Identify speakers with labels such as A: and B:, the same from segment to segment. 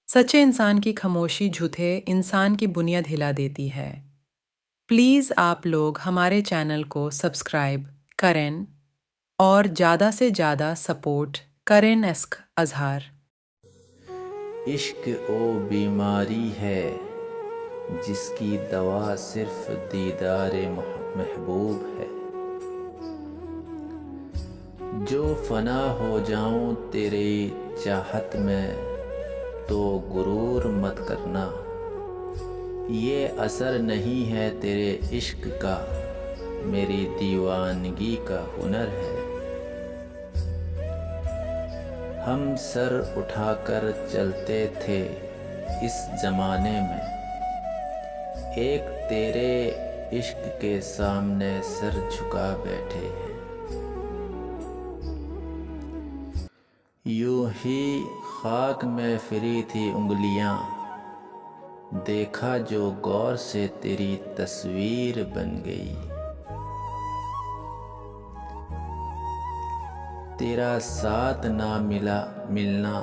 A: सच्चे इंसान की खामोशी झूठे इंसान की बुनियाद हिला देती है। प्लीज़ आप लोग हमारे चैनल को सब्सक्राइब करें और ज़्यादा से ज़्यादा सपोर्ट करें इश्क अज़हार।
B: इश्क ओ बीमारी है जिसकी दवा सिर्फ दीदारे महबूब है। जो फना हो जाऊं तेरी चाहत में तो गुरूर मत करना। ये असर नहीं है तेरे इश्क का, मेरी दीवानगी का हुनर है। हम सर उठाकर चलते थे इस ज़माने में, एक तेरे इश्क के सामने सर झुका बैठे हैं। यूं ही खाक में फिरी थी उंगलियां, देखा जो गौर से तेरी तस्वीर बन गई। तेरा साथ ना मिलना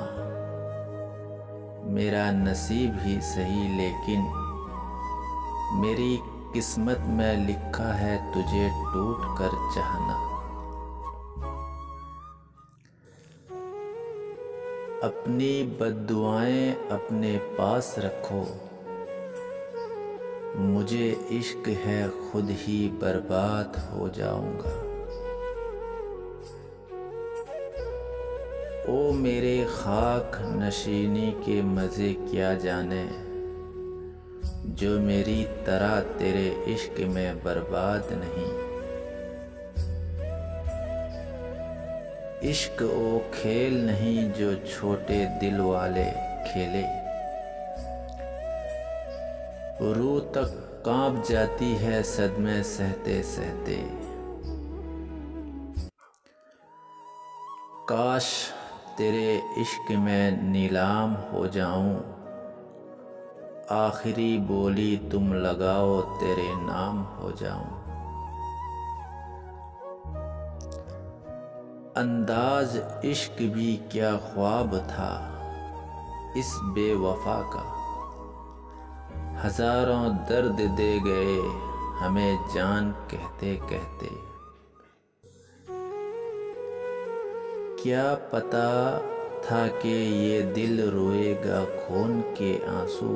B: मेरा नसीब ही सही, लेकिन मेरी किस्मत में लिखा है तुझे टूट कर चाहना। अपनी बद्दुआएं अपने पास रखो, मुझे इश्क है खुद ही बर्बाद हो जाऊंगा। ओ मेरे खाक नशीनी के मज़े क्या जाने, जो मेरी तरह तेरे इश्क में बर्बाद नहीं। इश्क ओ खेल नहीं जो छोटे दिल वाले खेले, रूह तक कांप जाती है सदमे सहते सहते। काश तेरे इश्क में नीलाम हो जाऊं, आखिरी बोली तुम लगाओ तेरे नाम हो जाऊं। अंदाज इश्क भी क्या ख्वाब था इस बेवफा का, हजारों दर्द दे गए हमें जान कहते कहते। क्या पता था कि ये दिल रोएगा खून के आंसू,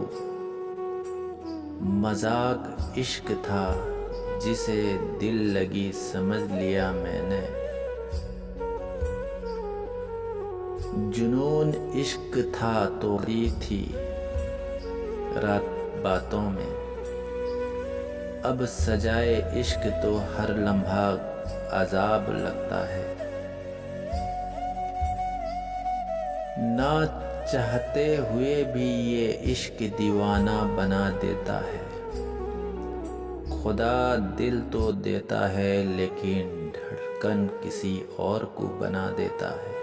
B: मजाक इश्क था जिसे दिल लगी समझ लिया मैंने। जुनून इश्क था तो दी थी रात बातों में, अब सजाए इश्क तो हर लम्हा अजाब लगता है। ना चाहते हुए भी ये इश्क दीवाना बना देता है। खुदा दिल तो देता है लेकिन धड़कन किसी और को बना देता है।